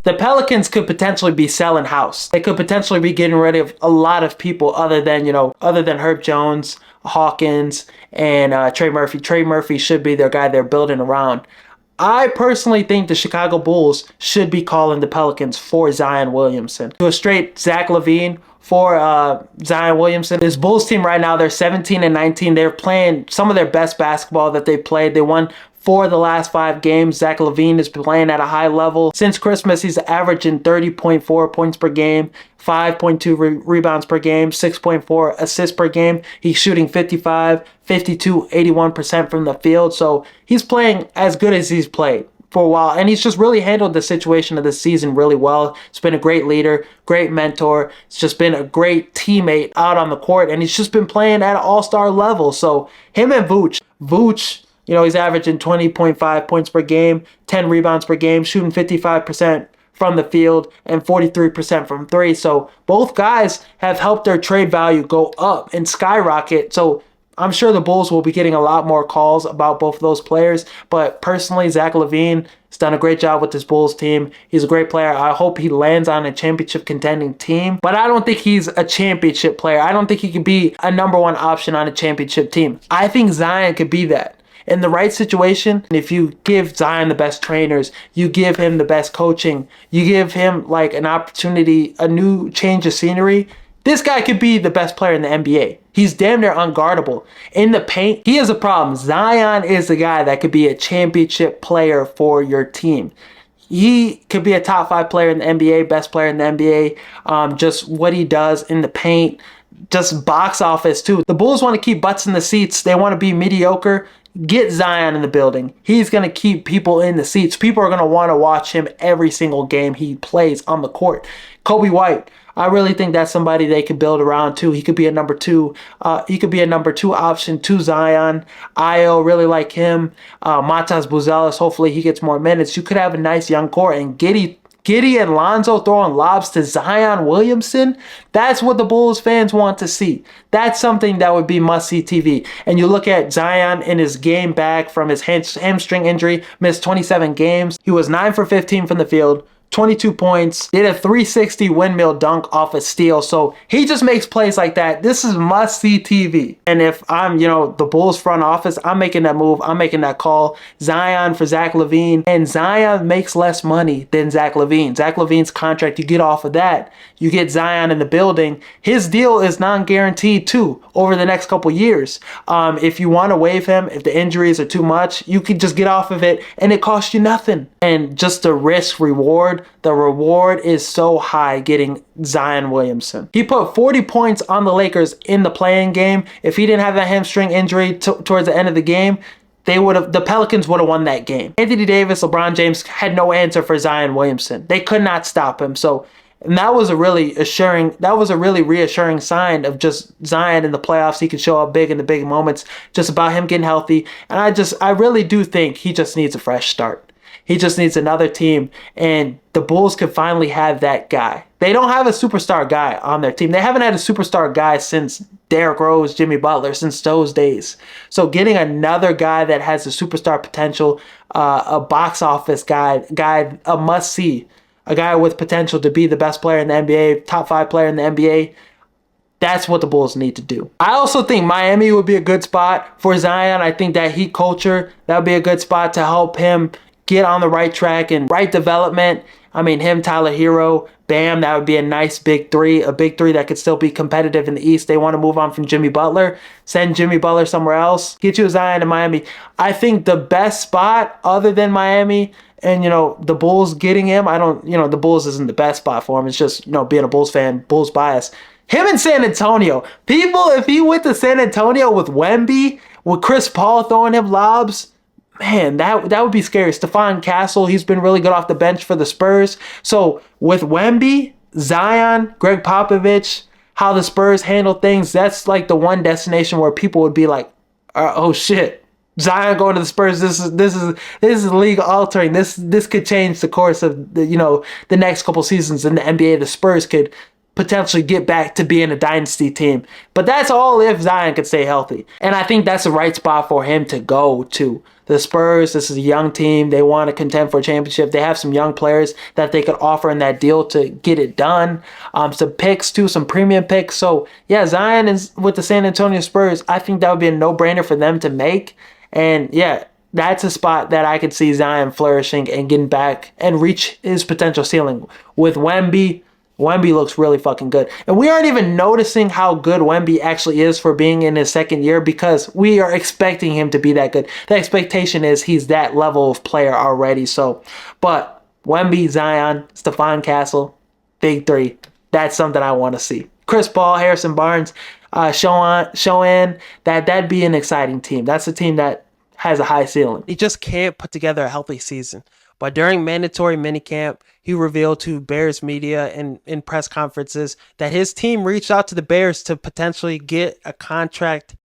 the Pelicans could potentially be selling house. They could potentially be getting rid of a lot of people other than Herb Jones, Hawkins, and Trey Murphy. Trey Murphy should be their guy they're building around. I personally think the Chicago Bulls should be calling the Pelicans for Zion Williamson. To a straight Zach Lavine for Zion Williamson. This Bulls team right now, they're 17-19. They're playing some of their best basketball that they've played. They won 4 of the last 5 games. Zach Lavine is playing at a high level. Since Christmas, he's averaging 30.4 points per game, 5.2 rebounds per game, 6.4 assists per game. He's shooting 55, 52, 81% from the field. So he's playing as good as he's played for a while, and he's just really handled the situation of the season really well. He's been a great leader, great mentor. He's just been a great teammate out on the court, and he's just been playing at an all-star level. So him and Vooch, he's averaging 20.5 points per game, 10 rebounds per game, shooting 55% from the field and 43% from 3. So both guys have helped their trade value go up and skyrocket. So I'm sure the Bulls will be getting a lot more calls about both of those players. But personally, Zach Lavine has done a great job with this Bulls team. He's a great player. I hope he lands on a championship contending team. But I don't think he's a championship player. I don't think he could be a number 1 option on a championship team. I think Zion could be that. In the right situation, if you give Zion the best trainers, you give him the best coaching, you give him like an opportunity, a new change of scenery, this guy could be the best player in the NBA. He's damn near unguardable. In the paint, he has a problem. Zion is the guy that could be a championship player for your team. He could be a top 5 player in the NBA, best player in the NBA. Just what he does in the paint, just box office too. The Bulls want to keep butts in the seats. They want to be mediocre. Get Zion in the building. He's going to keep people in the seats. People are going to want to watch him every single game he plays on the court. Kobe White, I really think that's somebody they could build around too. He could be a number 2. He could be a number 2 option to Zion. Io, really like him. Matas Buzelis, hopefully he gets more minutes. You could have a nice young core, and Giddey and Lonzo throwing lobs to Zion Williamson. That's what the Bulls fans want to see. That's something that would be must-see TV. And you look at Zion in his game back from his hamstring injury, missed 27 games. He was 9 for 15 from the field, 22 points, did a 360 windmill dunk off a steal. So he just makes plays like that. This is must-see TV. And if I'm, the Bulls front office, I'm making that move. I'm making that call. Zion for Zach Lavine. And Zion makes less money than Zach Lavine. Zach Lavine's contract, you get off of that. You get Zion in the building. His deal is non-guaranteed too over the next couple years. If you want to waive him, if the injuries are too much, you can just get off of it and it costs you nothing. And just the risk reward, the reward is so high getting Zion Williamson. He put 40 points on the Lakers in the play-in game. If he didn't have that hamstring injury towards the end of the game, the Pelicans would have won that game. Anthony Davis, LeBron James had no answer for Zion Williamson. They could not stop him. And that was a really reassuring sign of just Zion in the playoffs. He can show up big in the big moments, just about him getting healthy. And I really do think he just needs a fresh start. He just needs another team, and the Bulls could finally have that guy. They don't have a superstar guy on their team. They haven't had a superstar guy since Derrick Rose, Jimmy Butler, since those days. So getting another guy that has a superstar potential, a box office guy, a must-see, a guy with potential to be the best player in the NBA, top 5 player in the NBA, that's what the Bulls need to do. I also think Miami would be a good spot for Zion. I think that Heat culture, that would be a good spot to help him get on the right track and right development. I mean, him, Tyler Hero, Bam, that would be a nice big 3, a big 3 that could still be competitive in the East. They want to move on from Jimmy Butler, send Jimmy Butler somewhere else, get you a Zion in Miami. I think the best spot other than Miami and, the Bulls getting him, the Bulls isn't the best spot for him. It's just, being a Bulls fan, Bulls bias. Him in San Antonio. People, if he went to San Antonio with Wemby, with Chris Paul throwing him lobs, man, that would be scary. Stephon Castle, he's been really good off the bench for the Spurs. So with Wemby, Zion, Greg Popovich, how the Spurs handle things, that's like the one destination where people would be like, oh shit, Zion going to the Spurs, this is league altering. This could change the course of the next couple seasons in the NBA. The Spurs could potentially get back to being a dynasty team. But that's all if Zion could stay healthy. And I think that's the right spot for him to go to. The Spurs, this is a young team. They want to contend for a championship. They have some young players that they could offer in that deal to get it done. Some picks too, some premium picks. So yeah, Zion is with the San Antonio Spurs. I think that would be a no-brainer for them to make. And yeah, that's a spot that I could see Zion flourishing and getting back and reach his potential ceiling. With Wemby looks really fucking good. And we aren't even noticing how good Wemby actually is for being in his second year because we are expecting him to be that good. The expectation is he's that level of player already. So, but Wemby, Zion, Stephon Castle, big three. That's something I want to see. Chris Paul, Harrison Barnes, showing that'd be an exciting team. That's a team that has a high ceiling. He just can't put together a healthy season. But during mandatory minicamp, he revealed to Bears media and in press conferences that his team reached out to the Bears to potentially get a contract